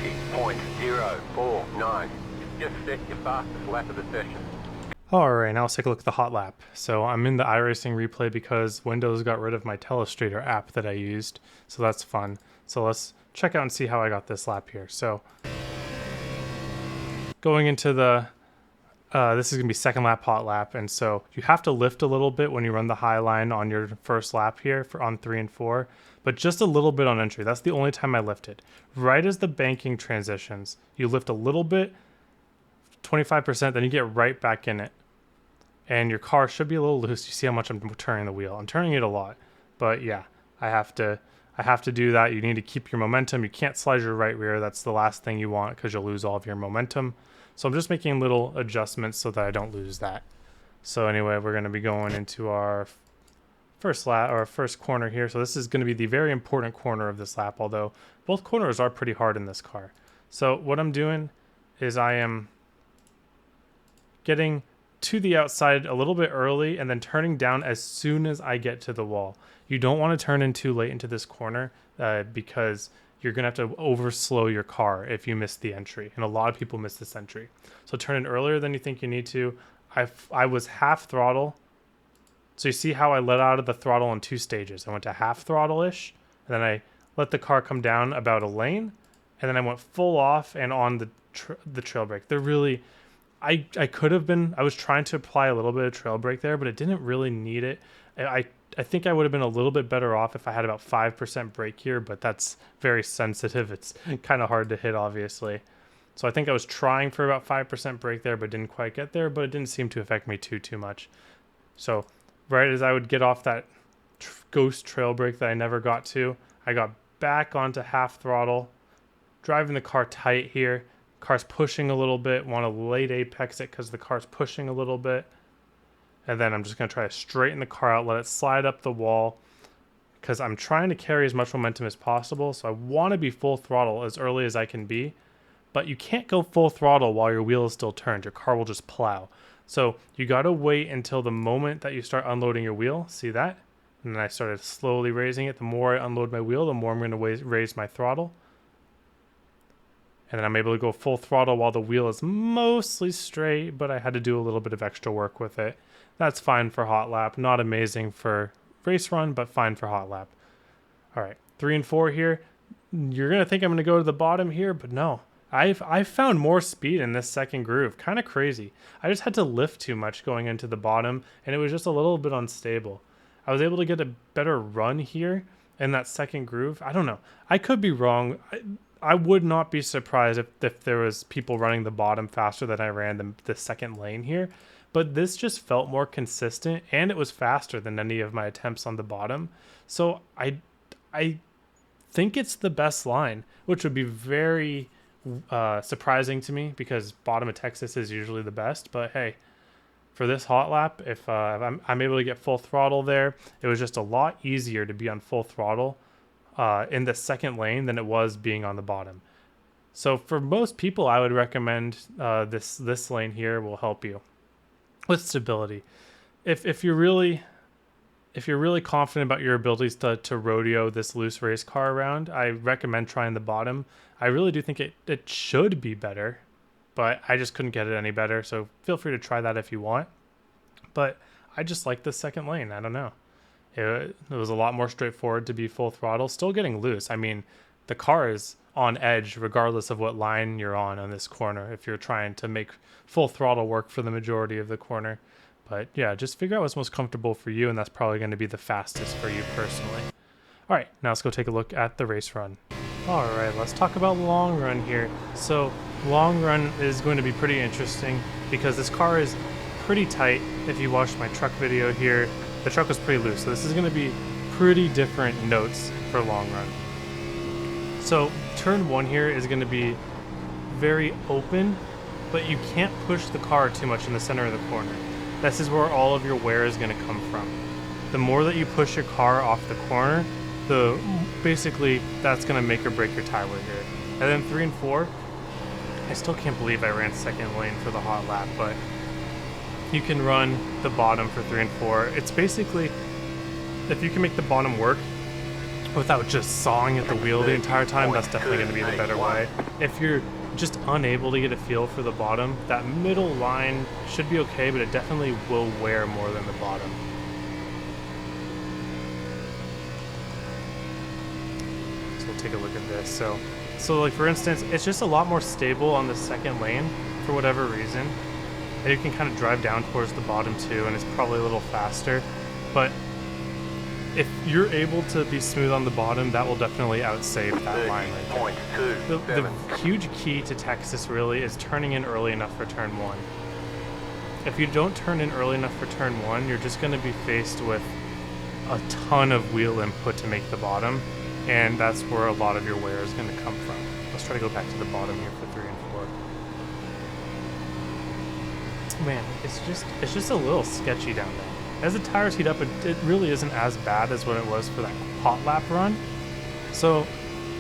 30.049. Just set your fastest lap of the session. Alright, now let's take a look at the hot lap. So I'm in the iRacing replay because Windows got rid of my Telestrator app that I used, so that's fun. So let's check out and see how I got this lap here. So going into the this is going to be second lap hot lap, and so you have to lift a little bit when you run the high line on your first lap here on 3 and 4, but just a little bit on entry. That's the only time I lifted. Right as the banking transitions, you lift a little bit, 25%, then you get right back in it. And your car should be a little loose. You see how much I'm turning the wheel. I'm turning it a lot, but yeah, I have to do that. You need to keep your momentum. You can't slide your right rear. That's the last thing you want because you'll lose all of your momentum. So I'm just making little adjustments so that I don't lose that. So anyway, we're going to be going into our first lap or first corner here. So this is going to be the very important corner of this lap, although both corners are pretty hard in this car. So what I'm doing is I am getting to the outside a little bit early and then turning down as soon as I get to the wall. You don't want to turn in too late into this corner because you're going to have to overslow your car if you miss the entry. And a lot of people miss this entry. So turn in earlier than you think you need to. I was half throttle. So you see how I let out of the throttle in 2 stages. I went to half throttle-ish, and then I let the car come down about a lane, and then I went full off and on the trail brake. They're really... I could have been, I was trying to apply a little bit of trail brake there, but it didn't really need it. I think I would have been a little bit better off if I had about 5% brake here, but that's very sensitive. It's kind of hard to hit, obviously. So I think I was trying for about 5% brake there, but didn't quite get there, but it didn't seem to affect me too much. So right as I would get off that ghost trail brake that I never got to, I got back onto half throttle, driving the car tight here. Car's pushing a little bit, want to late apex it because the car's pushing a little bit. And then I'm just going to try to straighten the car out, let it slide up the wall because I'm trying to carry as much momentum as possible. So I want to be full throttle as early as I can be, but you can't go full throttle while your wheel is still turned. Your car will just plow. So you got to wait until the moment that you start unloading your wheel. See that? And then I started slowly raising it. The more I unload my wheel, the more I'm going to raise my throttle. And then I'm able to go full throttle while the wheel is mostly straight, but I had to do a little bit of extra work with it. That's fine for hot lap. Not amazing for race run, but fine for hot lap. All right, 3 and 4 here. You're going to think I'm going to go to the bottom here, but no. I've found more speed in this second groove. Kind of crazy. I just had to lift too much going into the bottom, and it was just a little bit unstable. I was able to get a better run here in that second groove. I don't know. I could be wrong. I would not be surprised if there was people running the bottom faster than I ran the second lane here. But this just felt more consistent, and it was faster than any of my attempts on the bottom. So I think it's the best line, which would be very surprising to me because bottom of Texas is usually the best. But hey, for this hot lap, if I'm able to get full throttle there, it was just a lot easier to be on full throttle in the second lane than it was being on the bottom. So for most people, I would recommend this lane here will help you with stability. If you're really confident about your abilities to rodeo this loose race car around, I recommend trying the bottom. I really do think it should be better, but I just couldn't get it any better. So feel free to try that if you want. But I just like the second lane. I don't know. It was a lot more straightforward to be full throttle, still getting loose. I mean, the car is on edge regardless of what line you're on this corner if you're trying to make full throttle work for the majority of the corner. But yeah, just figure out what's most comfortable for you, and that's probably going to be the fastest for you personally. All right, now let's go take a look at the race run. All right, let's talk about long run here. So long run is going to be pretty interesting because this car is pretty tight. If you watched my truck video here, the truck was pretty loose. So this is going to be pretty different notes for long run. So turn 1 here is going to be very open, but you can't push the car too much in the center of the corner. This is where all of your wear is going to come from. The more that you push your car off the corner, basically that's going to make or break your tire wear here. And then 3 and 4, I still can't believe I ran second lane for the hot lap, but you can run the bottom for 3 and 4. It's basically, if you can make the bottom work without just sawing at the wheel the entire time, that's definitely going to be the better way. If you're just unable to get a feel for the bottom, that middle line should be okay, but it definitely will wear more than the bottom. So we'll take a look at this. So like for instance, it's just a lot more stable on the second lane for whatever reason. And you can kind of drive down towards the bottom too, and it's probably a little faster. But if you're able to be smooth on the bottom, that will definitely outsave that line right there. The huge key to Texas really is turning in early enough for turn 1. If you don't turn in early enough for turn 1, you're just going to be faced with a ton of wheel input to make the bottom, and that's where a lot of your wear is going to come from. Let's try to go back to the bottom here for 3 and 4. Man, it's just a little sketchy down there. As the tires heat up, it really isn't as bad as what it was for that hot lap run. So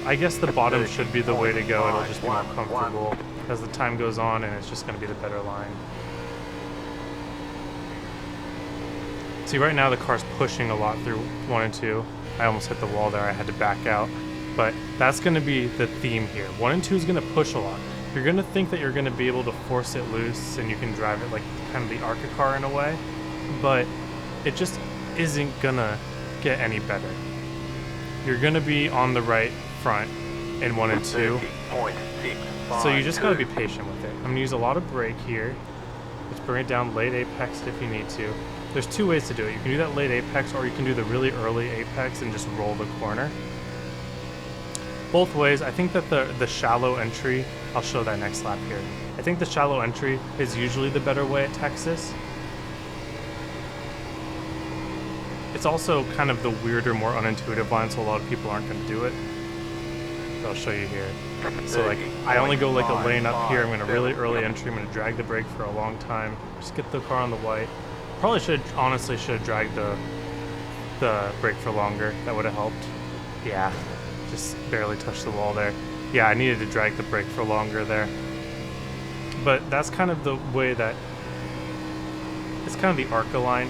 I guess the bottom should be the way to go. It'll just be more comfortable as the time goes on, and it's just going to be the better line. See, right now the car's pushing a lot through 1 and 2. I almost hit the wall there. I had to back out. But that's going to be the theme here. 1 and 2 is going to push a lot. You're going to think that you're going to be able to force it loose and you can drive it like kind of the ARCA car in a way. But it just isn't going to get any better. You're going to be on the right front in 1 and 2. So you just got to be patient with it. I'm going to use a lot of brake here. Let's bring it down late apex if you need to. There's 2 ways to do it. You can do that late apex, or you can do the really early apex and just roll the corner. Both ways, I think that the shallow entry, I'll show that next lap here. I think the shallow entry is usually the better way at Texas. It's also kind of the weirder, more unintuitive line, so a lot of people aren't going to do it. But I'll show you here. So like, I only go like a lane up here. I'm going to really early entry. I'm going to drag the brake for a long time. Just get the car on the white. Probably honestly should have dragged the brake for longer. That would have helped. Yeah, just barely touched the wall there. Yeah, I needed to drag the brake for longer there. But that's kind of the way that, it's kind of the ARCA line.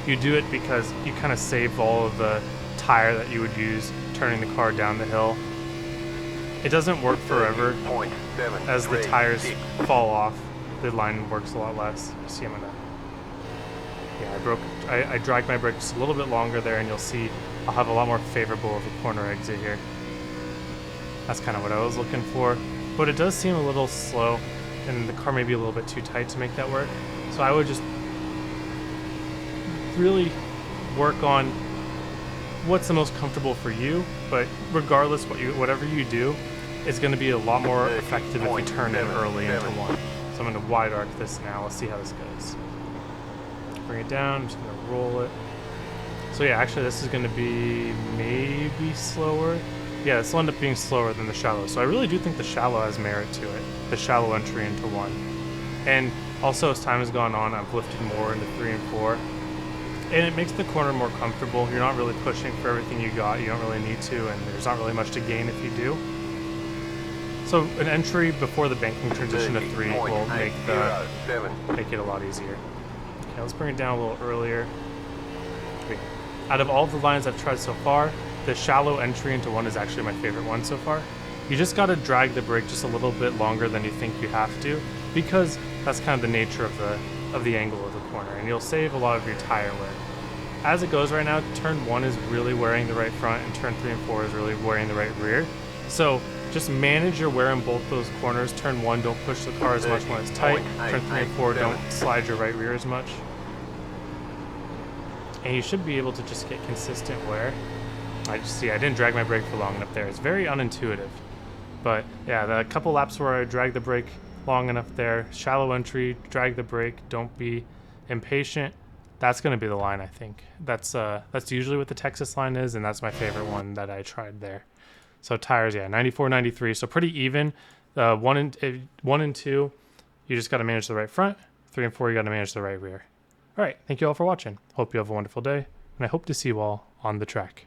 You do it because you kind of save all of the tire that you would use turning the car down the hill. It doesn't work forever. As the tires fall off, the line works a lot less. See, I'm gonna... Yeah, I dragged my brake just a little bit longer there, and you'll see I'll have a lot more favorable of a corner exit here. That's kind of what I was looking for. But it does seem a little slow, and the car may be a little bit too tight to make that work. So I would just really work on what's the most comfortable for you, but regardless whatever you do, it's going to be a lot more effective if you turn in early into 1. So I'm going to wide arc this now. Let's see how this goes. Bring it down, I'm just going to roll it. So yeah, actually this is going to be maybe slower. Yeah, this will end up being slower than the shallow. So I really do think the shallow has merit to it, the shallow entry into 1. And also as time has gone on, I've lifted more into 3 and 4. And it makes the corner more comfortable. You're not really pushing for everything you got. You don't really need to, and there's not really much to gain if you do. So an entry before the banking transition to 3 will make it a lot easier. Okay, let's bring it down a little earlier. Okay. Out of all the lines I've tried so far, the shallow entry into 1 is actually my favorite one so far. You just got to drag the brake just a little bit longer than you think you have to, because that's kind of the nature of the angle of the corner, and you'll save a lot of your tire wear. As it goes right now, turn 1 is really wearing the right front, and turn 3 and 4 is really wearing the right rear. So just manage your wear in both those corners. Turn 1, don't push the car as much when it's tight. Turn 3 and 4, don't slide your right rear as much. And you should be able to just get consistent wear. I didn't drag my brake for long enough there. It's very unintuitive. But yeah, the couple laps where I dragged the brake long enough there, shallow entry, drag the brake, don't be impatient. That's going to be the line, I think. That's usually what the Texas line is, and that's my favorite one that I tried there. So tires, yeah, 94, 93, so pretty even. 1 and 2, you just got to manage the right front. 3 and 4, you got to manage the right rear. All right, thank you all for watching. Hope you have a wonderful day, and I hope to see you all on the track.